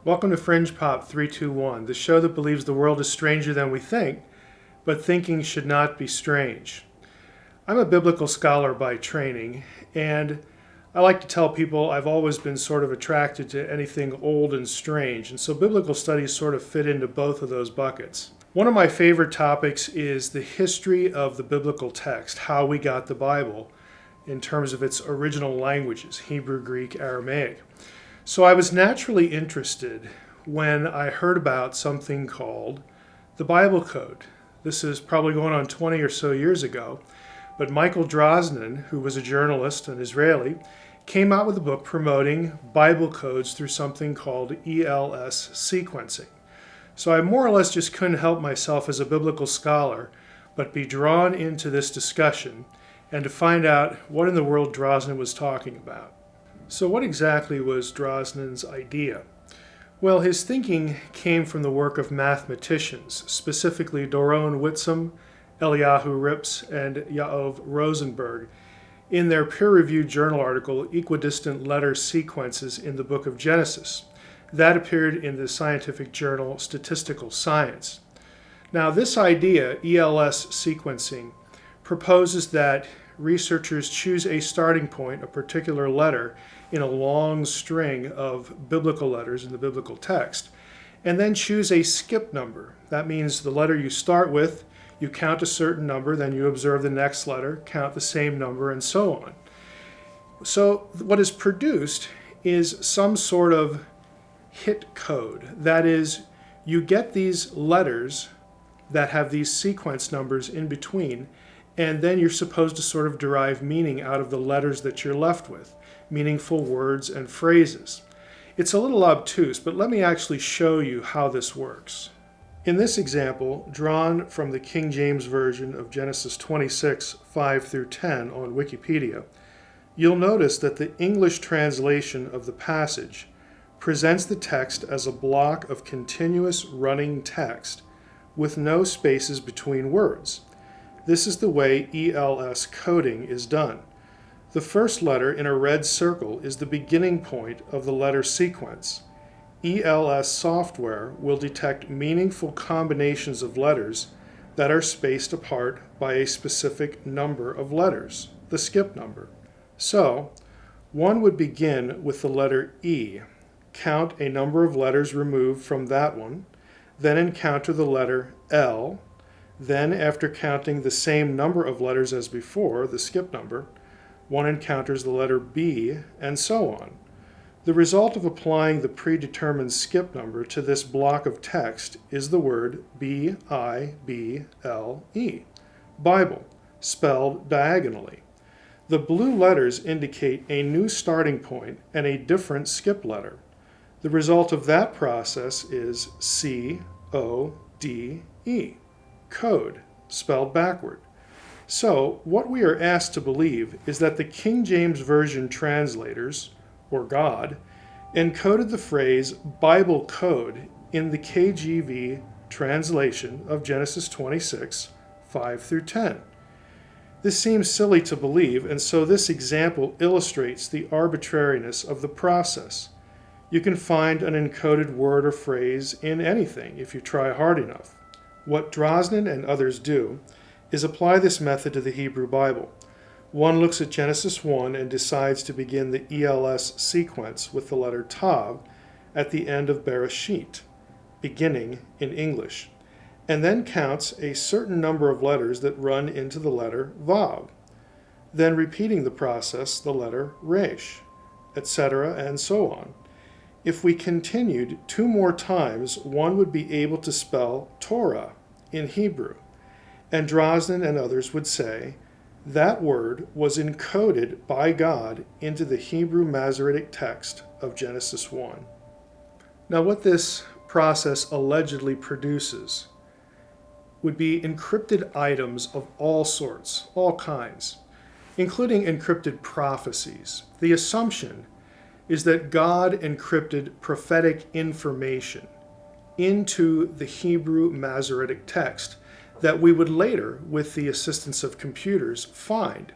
Welcome to Fringe Pop 321, the show that believes the world is stranger than we think, but thinking should not be strange. I'm a biblical scholar by training, and I like to tell people I've always been sort of attracted to anything old and strange, and so biblical studies sort of fit into both of those buckets. One of my favorite topics is the history of the biblical text, how we got the Bible in terms of its original languages, Hebrew, Greek, Aramaic. So I was naturally interested when I heard about something called the Bible Code. This is probably going on 20 or so years ago, but Michael Drosnin, who was a journalist, an Israeli, came out with a book promoting Bible codes through something called ELS sequencing. So I more or less just couldn't help myself as a biblical scholar, but be drawn into this discussion and to find out what in the world Drosnin was talking about. So what exactly was Drosnin's idea? Well, his thinking came from the work of mathematicians, specifically Doron Whitsom, Eliyahu Rips, and Yaov Rosenberg, in their peer-reviewed journal article, Equidistant Letter Sequences in the Book of Genesis. That appeared in the scientific journal Statistical Science. Now, this idea, ELS sequencing, proposes that researchers choose a starting point, a particular letter, in a long string of biblical letters in the biblical text, and then choose a skip number. That means the letter you start with, you count a certain number, then you observe the next letter, count the same number, and so on. So what is produced is some sort of hit code. That is, you get these letters that have these sequence numbers in between, and then you're supposed to sort of derive meaning out of the letters that you're left with, meaningful words and phrases. It's a little obtuse, but let me actually show you how this works. In this example, drawn from the King James Version of Genesis 26, 5 through 10 on Wikipedia, you'll notice that the English translation of the passage presents the text as a block of continuous running text with no spaces between words. This is the way ELS coding is done. The first letter in a red circle is the beginning point of the letter sequence. ELS software will detect meaningful combinations of letters that are spaced apart by a specific number of letters, the skip number. So, one would begin with the letter E, count a number of letters removed from that one, then encounter the letter L, then after counting the same number of letters as before, the skip number, one encounters the letter B, and so on. The result of applying the predetermined skip number to this block of text is the word B-I-B-L-E, Bible, spelled diagonally. The blue letters indicate a new starting point and a different skip letter. The result of that process is C-O-D-E, code, spelled backward. So, what we are asked to believe is that the King James Version translators, or God, encoded the phrase Bible code in the KJV translation of Genesis 26, 5 through 10. This seems silly to believe, and so this example illustrates the arbitrariness of the process. You can find an encoded word or phrase in anything if you try hard enough. What Drosnin and others do is apply this method to the Hebrew Bible. One looks at Genesis 1 and decides to begin the ELS sequence with the letter Tav at the end of Bereshit, beginning in English, and then counts a certain number of letters that run into the letter Vav, then repeating the process, the letter Resh, etc., and so on. If we continued 2 more times, one would be able to spell Torah in Hebrew, and Drosnin and others would say that word was encoded by God into the Hebrew Masoretic Text of Genesis 1. Now, what this process allegedly produces would be encrypted items of all sorts, all kinds, including encrypted prophecies. The assumption is that God encrypted prophetic information into the Hebrew Masoretic Text that we would later, with the assistance of computers, find.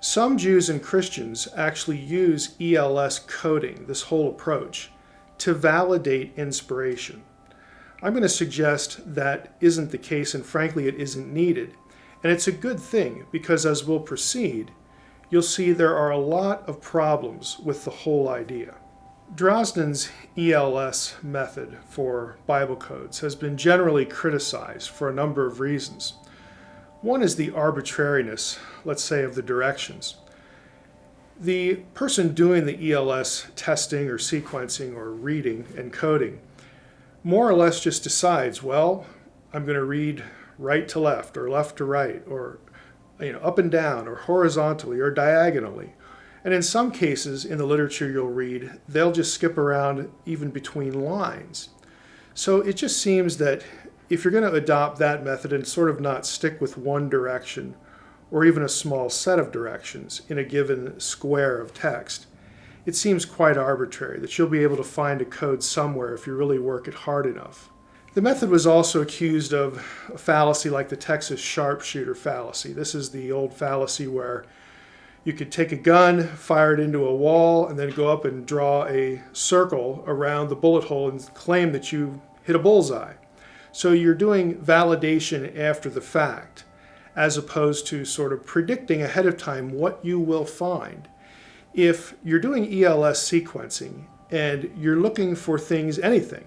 Some Jews and Christians actually use ELS coding, this whole approach, to validate inspiration. I'm going to suggest that isn't the case, and frankly, it isn't needed. And it's a good thing, because as we'll proceed, you'll see there are a lot of problems with the whole idea. Drosnin's ELS method for Bible codes has been generally criticized for a number of reasons. One is the arbitrariness, let's say, of the directions. The person doing the ELS testing or sequencing or reading and coding more or less just decides, well, I'm going to read right to left or left to right or up and down or horizontally or diagonally. And in some cases in the literature you'll read, they'll just skip around even between lines. So it just seems that if you're going to adopt that method and sort of not stick with one direction or even a small set of directions in a given square of text, it seems quite arbitrary that you'll be able to find a code somewhere if you really work it hard enough. The method was also accused of a fallacy like the Texas sharpshooter fallacy. This is the old fallacy where you could take a gun, fire it into a wall, and then go up and draw a circle around the bullet hole and claim that you hit a bullseye. So you're doing validation after the fact, as opposed to sort of predicting ahead of time what you will find. If you're doing ELS sequencing and you're looking for things, anything,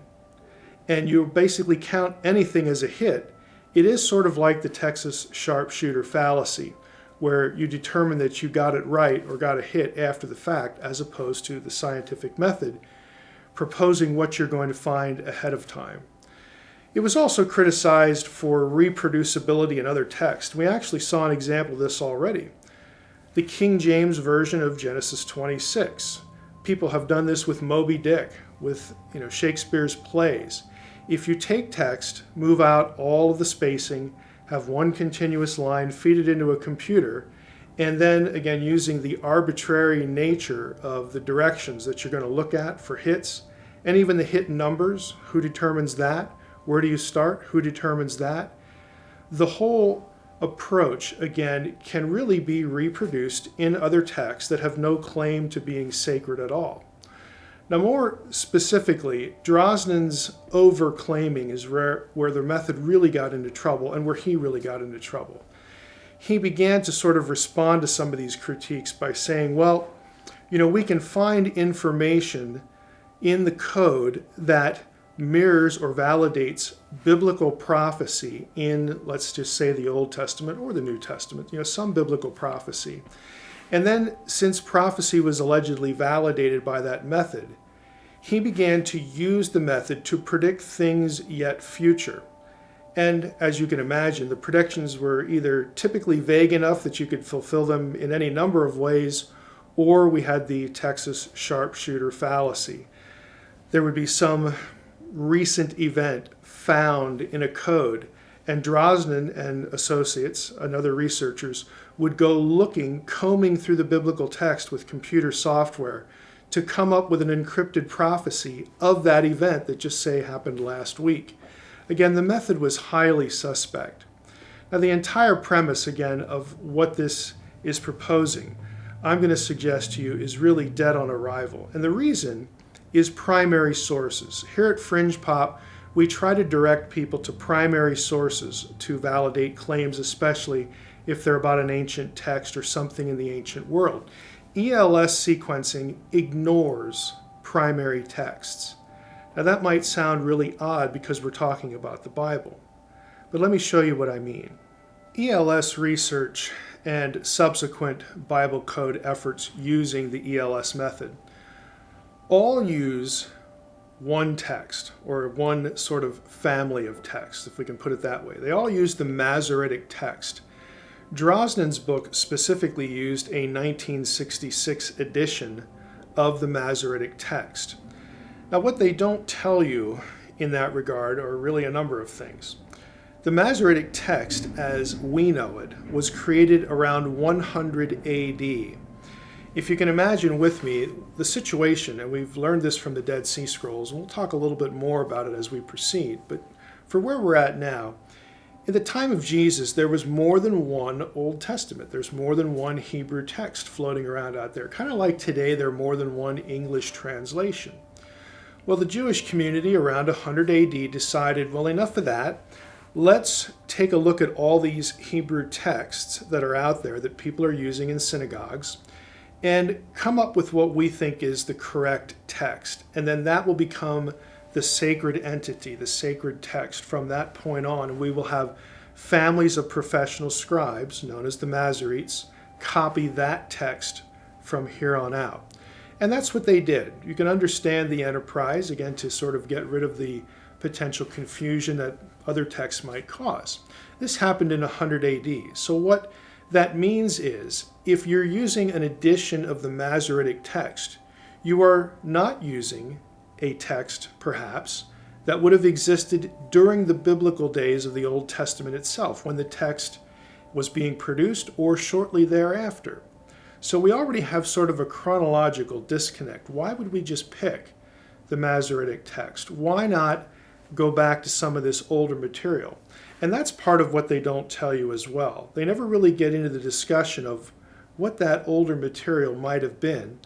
and you basically count anything as a hit, it is sort of like the Texas sharpshooter fallacy, where you determine that you got it right or got a hit after the fact, as opposed to the scientific method, proposing what you're going to find ahead of time. It was also criticized for reproducibility in other texts. We actually saw an example of this already. The King James Version of Genesis 26. People have done this with Moby Dick, with Shakespeare's plays. If you take text, move out all of the spacing, have one continuous line, feed it into a computer, and then again using the arbitrary nature of the directions that you're going to look at for hits, and even the hit numbers, who determines that? Where do you start? Who determines that? The whole approach, again, can really be reproduced in other texts that have no claim to being sacred at all. Now, more specifically, Drosnin's overclaiming is where the method really got into trouble and where he really got into trouble. He began to sort of respond to some of these critiques by saying, well, we can find information in the code that mirrors or validates biblical prophecy in, let's just say, the Old Testament or the New Testament, some biblical prophecy. And then, since prophecy was allegedly validated by that method, he began to use the method to predict things yet future. And as you can imagine, the predictions were either typically vague enough that you could fulfill them in any number of ways, or we had the Texas sharpshooter fallacy. There would be some recent event found in a code, and Drosnin and associates and other researchers would go looking, combing through the biblical text with computer software to come up with an encrypted prophecy of that event that just say happened last week. Again, the method was highly suspect. Now, the entire premise, again, of what this is proposing, I'm going to suggest to you, is really dead on arrival. And the reason is primary sources. Here at Fringe Pop, we try to direct people to primary sources to validate claims, especially if they're about an ancient text or something in the ancient world. ELS sequencing ignores primary texts. Now that might sound really odd because we're talking about the Bible, but let me show you what I mean. ELS research and subsequent Bible code efforts using the ELS method all use one text, or one sort of family of texts, if we can put it that way. They all use the Masoretic Text. Drosnin's book specifically used a 1966 edition of the Masoretic Text. Now, what they don't tell you in that regard are really a number of things. The Masoretic Text, as we know it, was created around 100 AD. If you can imagine with me the situation, and we've learned this from the Dead Sea Scrolls, and we'll talk a little bit more about it as we proceed, but for where we're at now, in the time of Jesus, there was more than one Old Testament. There's more than one Hebrew text floating around out there. Kind of like today, there are more than one English translation. Well, the Jewish community around 100 AD decided, well, enough of that. Let's take a look at all these Hebrew texts that are out there that people are using in synagogues and come up with what we think is the correct text. And then that will become the sacred entity, the sacred text. From that point on, we will have families of professional scribes, known as the Masoretes, copy that text from here on out. And that's what they did. You can understand the enterprise, again, to sort of get rid of the potential confusion that other texts might cause. This happened in 100 AD. So what that means is, if you're using an edition of the Masoretic text, you are not using a text, perhaps, that would have existed during the biblical days of the Old Testament itself, when the text was being produced, or shortly thereafter. So we already have sort of a chronological disconnect. Why would we just pick the Masoretic text? Why not go back to some of this older material? And that's part of what they don't tell you as well. They never really get into the discussion of what that older material might have been,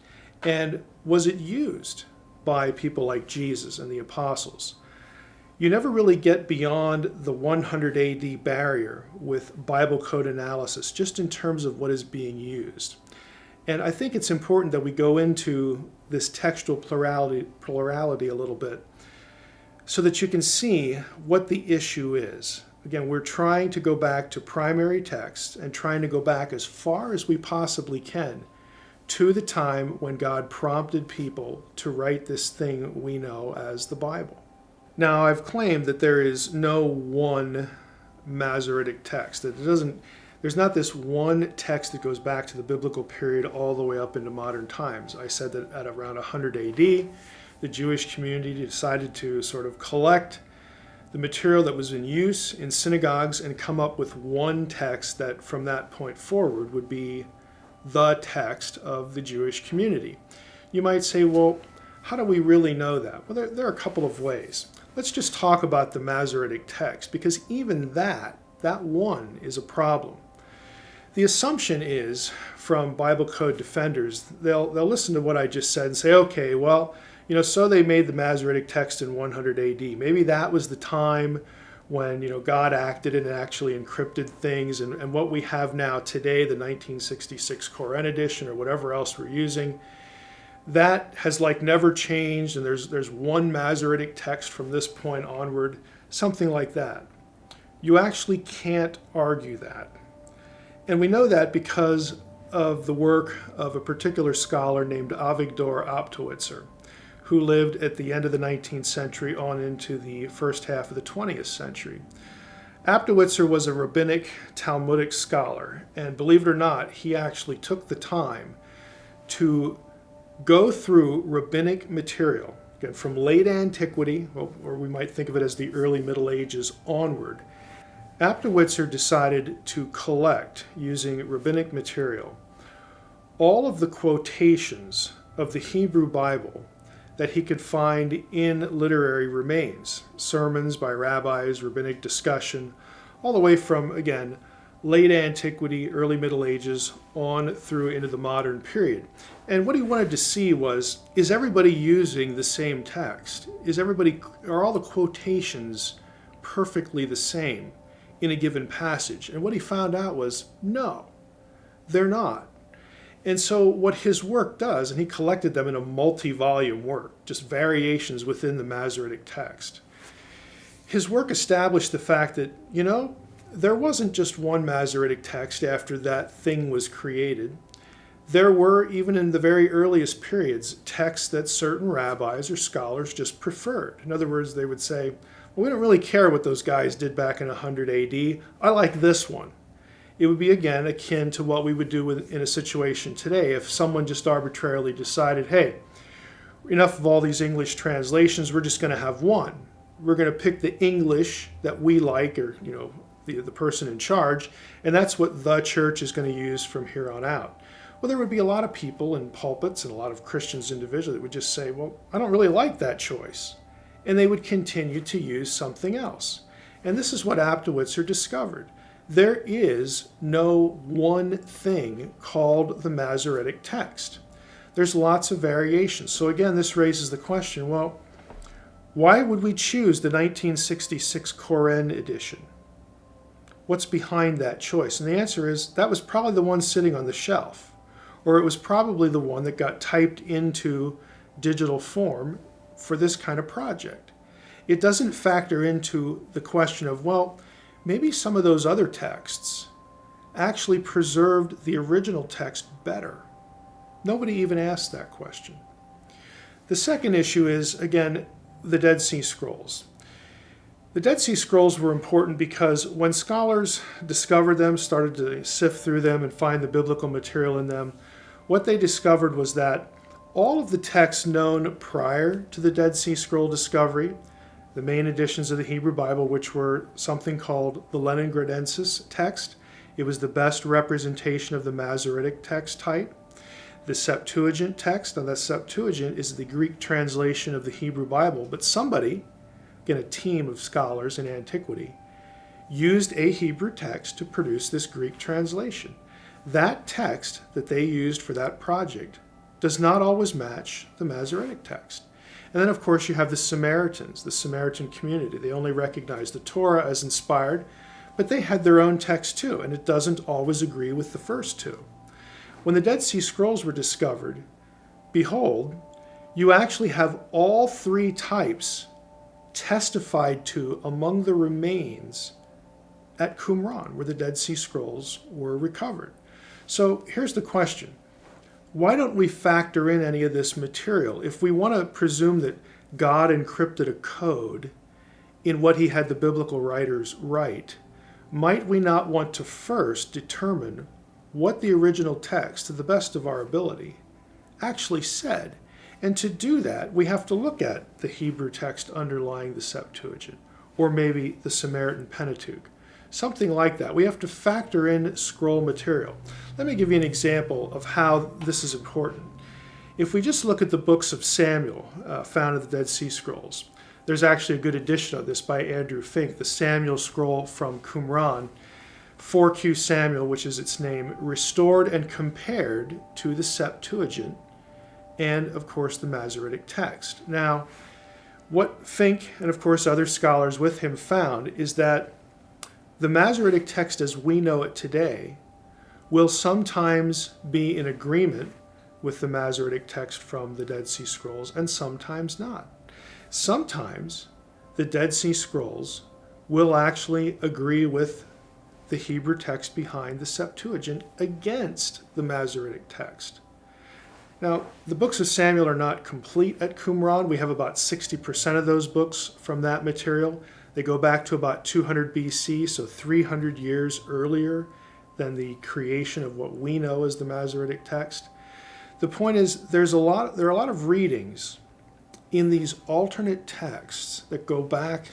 and was it used by people like Jesus and the apostles. You never really get beyond the 100 AD barrier with Bible code analysis, just in terms of what is being used. And I think it's important that we go into this textual plurality a little bit so that you can see what the issue is. Again, we're trying to go back to primary texts and trying to go back as far as we possibly can to the time when God prompted people to write this thing we know as the Bible. Now, I've claimed that there is no one Masoretic text. There's not this one text that goes back to the biblical period all the way up into modern times. I said that at around 100 AD, the Jewish community decided to sort of collect the material that was in use in synagogues and come up with one text that from that point forward would be the text of the Jewish community. You might say, well, how do we really know that? Well, there are a couple of ways. Let's just talk about the Masoretic text, because even that one is a problem. The assumption is, from Bible code defenders, they'll listen to what I just said and say, okay, well, so they made the Masoretic text in 100 AD. Maybe that was the time when God acted and actually encrypted things, and what we have now today, the 1966 Koran edition or whatever else we're using, that has never changed, and there's one Masoretic text from this point onward, something like that. You actually can't argue that. And we know that because of the work of a particular scholar named Avigdor Optowitzer, who lived at the end of the 19th century on into the first half of the 20th century. Optowitzer was a rabbinic Talmudic scholar, and believe it or not, he actually took the time to go through rabbinic material, again, from late antiquity, or we might think of it as the early Middle Ages onward. Optowitzer decided to collect, using rabbinic material, all of the quotations of the Hebrew Bible that he could find in literary remains, sermons by rabbis, rabbinic discussion, all the way from, again, late antiquity, early Middle Ages, on through into the modern period. And what he wanted to see was, is everybody using the same text? Are all the quotations perfectly the same in a given passage? And what he found out was, no, they're not. And so what his work does, and he collected them in a multi-volume work, just variations within the Masoretic text. His work established the fact that, there wasn't just one Masoretic text after that thing was created. There were, even in the very earliest periods, texts that certain rabbis or scholars just preferred. In other words, they would say, well, we don't really care what those guys did back in 100 AD. I like this one. It would be, again, akin to what we would do in a situation today if someone just arbitrarily decided, hey, enough of all these English translations, we're just going to have one. We're going to pick the English that we like, or, the person in charge, and that's what the church is going to use from here on out. Well, there would be a lot of people in pulpits and a lot of Christians individually that would just say, well, I don't really like that choice. And they would continue to use something else. And this is what Optowitzer discovered. There is no one thing called the Masoretic text. There's lots of variations. So again, this raises the question, well, Why would we choose the 1966 Koren edition? What's behind that choice? And the answer is that was probably the one sitting on the shelf, or it was probably the one that got typed into digital form for this kind of project. It doesn't factor into the question of, well, maybe some of those other texts actually preserved the original text better. Nobody even asked that question. The second issue is, again, the Dead Sea Scrolls. The Dead Sea Scrolls were important because when scholars discovered them, started to sift through them and find the biblical material in them, what they discovered was that all of the texts known prior to the Dead Sea Scroll discovery, the main editions of the Hebrew Bible, which were something called the Leningradensis text, it was the best representation of the Masoretic Text type. The Septuagint text, and the Septuagint is the Greek translation of the Hebrew Bible, but somebody, again a team of scholars in antiquity, used a Hebrew text to produce this Greek translation. That text that they used for that project does not always match the Masoretic text. And then of course you have the Samaritans, the Samaritan community. They only recognize the Torah as inspired, but they had their own text too, and it doesn't always agree with the first two. When the Dead Sea Scrolls were discovered, behold, you actually have all three types testified to among the remains at Qumran, where the Dead Sea Scrolls were recovered. So here's the question. Why don't we factor in any of this material? If we want to presume that God encrypted a code in what he had the biblical writers write, might we not want to first determine what the original text, to the best of our ability, actually said? And to do that, we have to look at the Hebrew text underlying the Septuagint, or maybe the Samaritan Pentateuch, something like that. We have to factor in scroll material. Let me give you an example of how this is important. If we just look at the books of Samuel found in the Dead Sea Scrolls, there's actually a good edition of this by Andrew Fink, the Samuel scroll from Qumran, 4Q Samuel, which is its name, restored and compared to the Septuagint and, of course, the Masoretic text. Now, what Fink and, of course, other scholars with him found is that the Masoretic text as we know it today will sometimes be in agreement with the Masoretic text from the Dead Sea Scrolls and sometimes not. Sometimes the Dead Sea Scrolls will actually agree with the Hebrew text behind the Septuagint against the Masoretic text. Now, the books of Samuel are not complete at Qumran. We have about 60% of those books from that material. They go back to about 200 BC, so 300 years earlier than the creation of what we know as the Masoretic text. The point is, there are a lot of readings in these alternate texts that go back,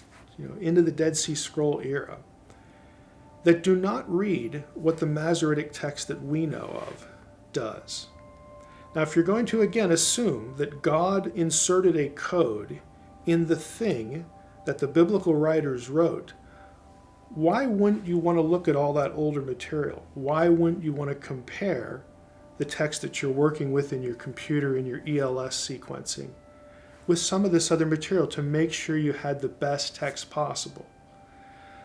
into the Dead Sea Scroll era that do not read what the Masoretic text that we know of does. Now, if you're going to again assume that God inserted a code in the thing that the biblical writers wrote, why wouldn't you want to look at all that older material? Why wouldn't you want to compare the text that you're working with in your computer in your ELS sequencing with some of this other material to make sure you had the best text possible?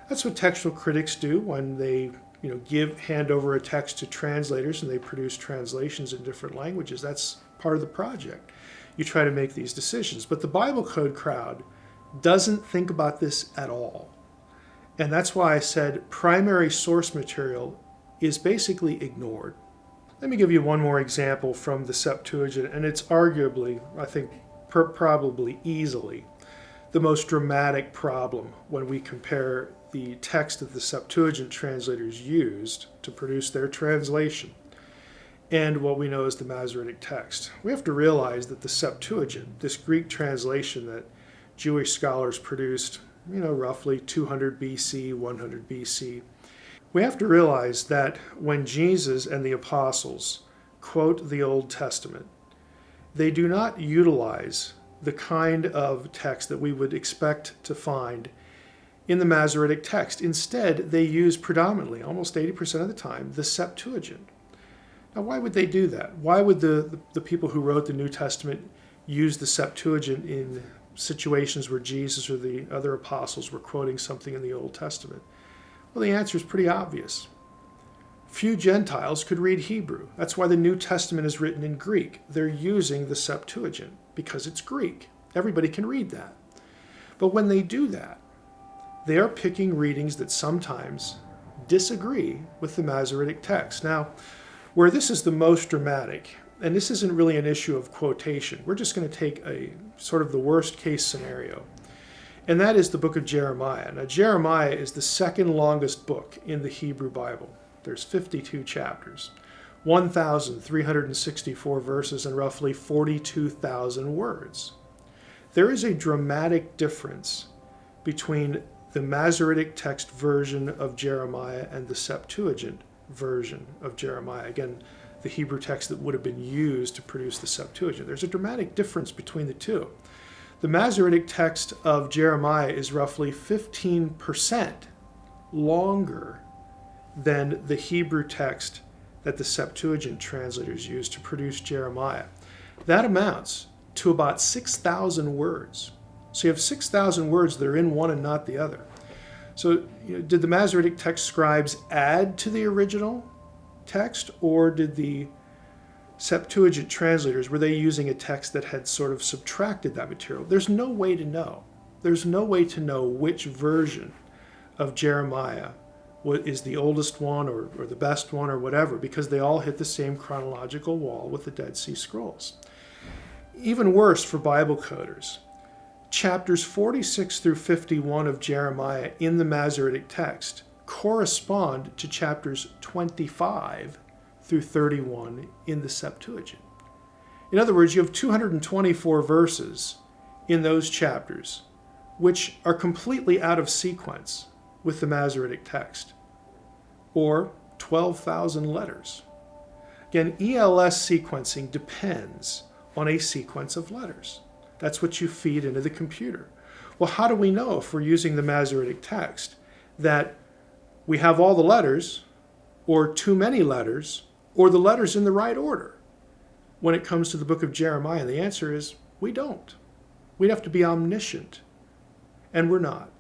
That's what textual critics do when they hand over a text to translators and they produce translations in different languages. That's part of the project. You try to make these decisions. But the Bible Code crowd doesn't think about this at all. And that's why I said primary source material is basically ignored. Let me give you one more example from the Septuagint, and it's arguably, I think, probably easily the most dramatic problem when we compare the text that the Septuagint translators used to produce their translation and what we know as the Masoretic text. We have to realize that the Septuagint, this Greek translation that Jewish scholars produced, roughly 200 BC, 100 BC, we have to realize that when Jesus and the apostles quote the Old Testament, they do not utilize the kind of text that we would expect to find in the Masoretic text. Instead, they use predominantly, almost 80% of the time, the Septuagint. Now, why would they do that? Why would the people who wrote the New Testament use the Septuagint in situations where Jesus or the other apostles were quoting something in the Old Testament? Well, the answer is pretty obvious. Few Gentiles could read Hebrew. That's why the New Testament is written in Greek. They're using the Septuagint because it's Greek. Everybody can read that. But when they do that, they are picking readings that sometimes disagree with the Masoretic text. Now, where this is the most dramatic, and this isn't really an issue of quotation, we're just going to take a sort of the worst case scenario, and that is the book of Jeremiah. Now, Jeremiah is the second longest book in the Hebrew Bible. There's 52 chapters, 1,364 verses, and roughly 42,000 words. There is a dramatic difference between the Masoretic text version of Jeremiah and the Septuagint version of Jeremiah. Again, the Hebrew text that would have been used to produce the Septuagint. There's a dramatic difference between the two. The Masoretic text of Jeremiah is roughly 15% longer than the Hebrew text that the Septuagint translators used to produce Jeremiah. That amounts to about 6,000 words. So you have 6,000 words that are in one and not the other. So did the Masoretic text scribes add to the original text, or did the Septuagint translators, were they using a text that had sort of subtracted that material? There's no way to know. There's no way to know which version of Jeremiah is the oldest one or the best one or whatever, because they all hit the same chronological wall with the Dead Sea Scrolls. Even worse for Bible coders, chapters 46 through 51 of Jeremiah in the Masoretic text correspond to chapters 25 through 31 in the Septuagint. In other words, you have 224 verses in those chapters which are completely out of sequence with the Masoretic text, or 12,000 letters. Again, ELS sequencing depends on a sequence of letters. That's what you feed into the computer. Well, how do we know, if we're using the Masoretic text, that we have all the letters, or too many letters, or the letters in the right order when it comes to the book of Jeremiah? And the answer is, we don't. We'd have to be omniscient, and we're not.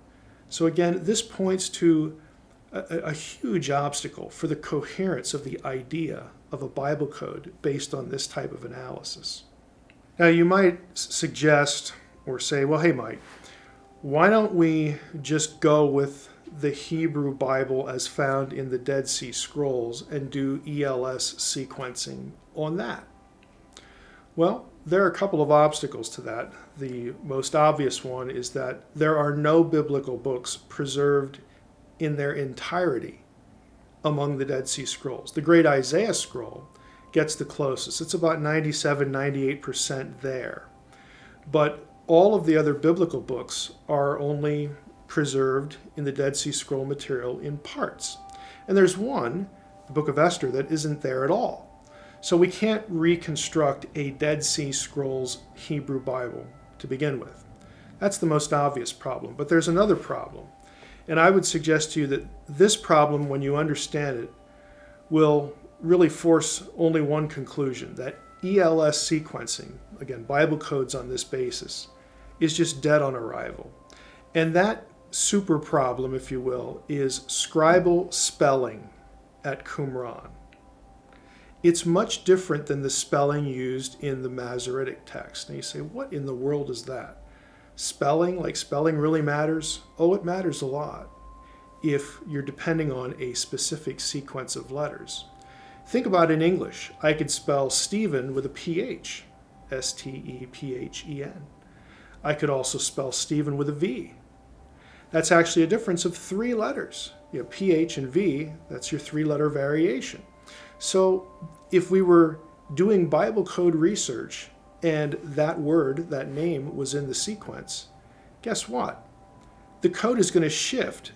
So again, this points to a huge obstacle for the coherence of the idea of a Bible code based on this type of analysis. Now, you might suggest or say, well, hey, Mike, why don't we just go with the Hebrew Bible as found in the Dead Sea Scrolls and do ELS sequencing on that? Well, there are a couple of obstacles to that. The most obvious one is that there are no biblical books preserved in their entirety among the Dead Sea Scrolls. The Great Isaiah Scroll gets the closest. It's about 97-98% there. But all of the other biblical books are only preserved in the Dead Sea Scroll material in parts. And there's one, the book of Esther, that isn't there at all. So we can't reconstruct a Dead Sea Scrolls Hebrew Bible to begin with. That's the most obvious problem. But there's another problem. And I would suggest to you that this problem, when you understand it, will really force only one conclusion, that ELS sequencing, again, Bible codes on this basis, is just dead on arrival. And that super problem, if you will, is scribal spelling at Qumran. It's much different than the spelling used in the Masoretic text. And you say, what in the world is that? Spelling, like spelling really matters? Oh, it matters a lot if you're depending on a specific sequence of letters. Think about in English. I could spell Stephen with a PH, S-T-E-P-H-E-N. I could also spell Stephen with a V. That's actually a difference of 3 letters. You have PH and V, that's your 3-letter variation. So if we were doing Bible code research and that word, that name, was in the sequence, guess what? The code is going to shift.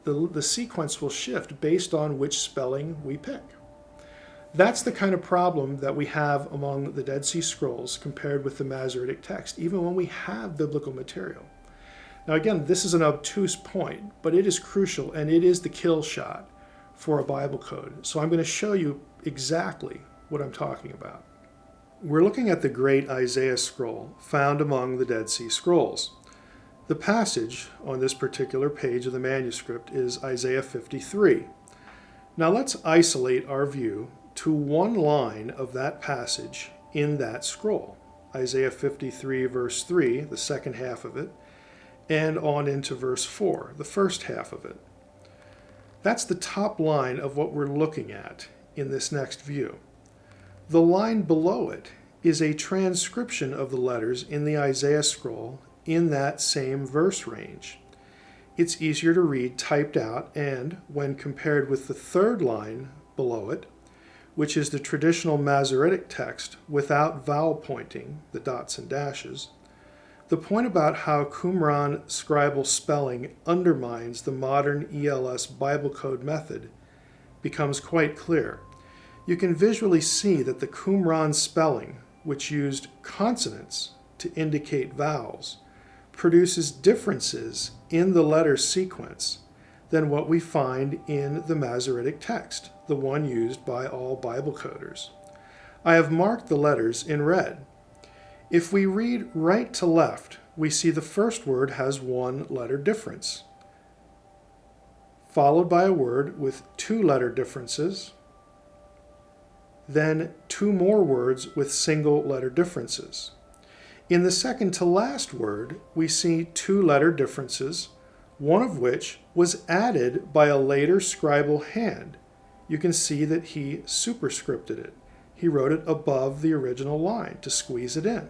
The sequence will shift based on which spelling we pick. That's the kind of problem that we have among the Dead Sea Scrolls compared with the Masoretic text, even when we have biblical material. Now again, this is an obtuse point, but it is crucial, and it is the kill shot for a Bible code. So I'm going to show you exactly what I'm talking about. we're looking at the great Isaiah scroll found among the Dead Sea Scrolls. The passage on this particular page of the manuscript is Isaiah 53. Now let's isolate our view to one line of that passage in that scroll. Isaiah 53 verse 3, the second half of it, and on into verse 4, the first half of it. That's the top line of what we're looking at in this next view. The line below it is a transcription of the letters in the Isaiah scroll in that same verse range. It's easier to read typed out, and when compared with the third line below it, which is the traditional Masoretic text without vowel pointing, the dots and dashes, the point about how Qumran scribal spelling undermines the modern ELS Bible code method becomes quite clear. You can visually see that the Qumran spelling, which used consonants to indicate vowels, produces differences in the letter sequence than what we find in the Masoretic text, the one used by all Bible coders. I have marked the letters in red. If we read right to left, we see the first word has one letter difference, followed by a word with two letter differences, then two more words with single letter differences. In the second to last word, we see two letter differences, one of which was added by a later scribal hand. You can see that he superscripted it. He wrote it above the original line to squeeze it in.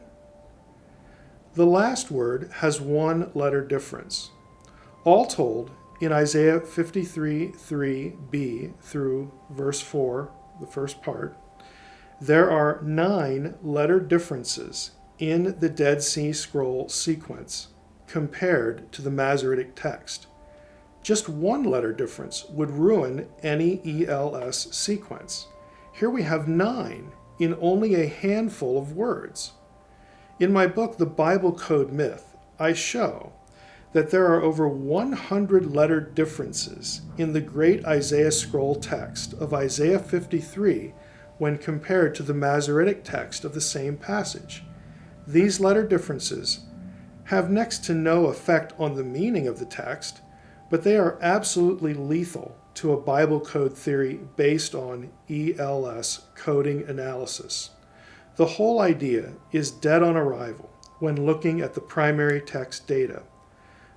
The last word has one letter difference. All told, in Isaiah 53:3b through verse 4, the first part, there are 9 letter differences in the Dead Sea Scroll sequence compared to the Masoretic text. Just one letter difference would ruin any ELS sequence. Here we have 9 in only a handful of words. In my book, The Bible Code Myth, I show that there are over 100 letter differences in the great Isaiah scroll text of Isaiah 53 when compared to the Masoretic text of the same passage. These letter differences have next to no effect on the meaning of the text, but they are absolutely lethal to a Bible code theory based on ELS coding analysis. The whole idea is dead on arrival when looking at the primary text data.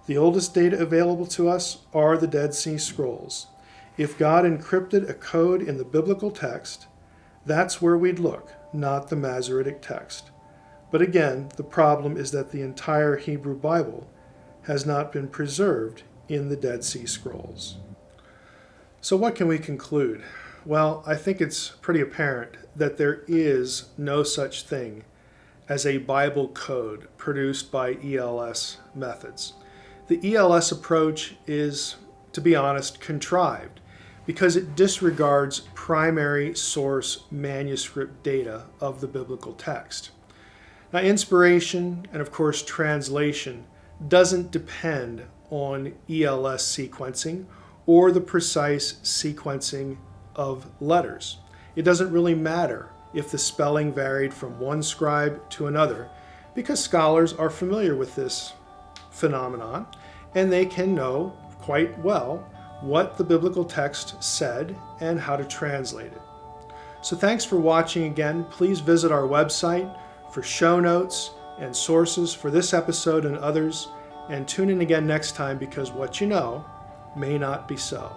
The oldest data available to us are the Dead Sea Scrolls. If God encrypted a code in the biblical text, that's where we'd look, not the Masoretic text. But again, the problem is that the entire Hebrew Bible has not been preserved in the Dead Sea Scrolls. So what can we conclude? Well, I think it's pretty apparent that there is no such thing as a Bible code produced by ELS methods. The ELS approach is, to be honest, contrived because it disregards primary source manuscript data of the biblical text. Now, inspiration and, of course, translation doesn't depend on ELS sequencing or the precise sequencing of letters. It doesn't really matter if the spelling varied from one scribe to another, because scholars are familiar with this phenomenon and they can know quite well what the biblical text said and how to translate it. So thanks for watching again. Please visit our website for show notes and sources for this episode and others, and tune in again next time, because what you know may not be so.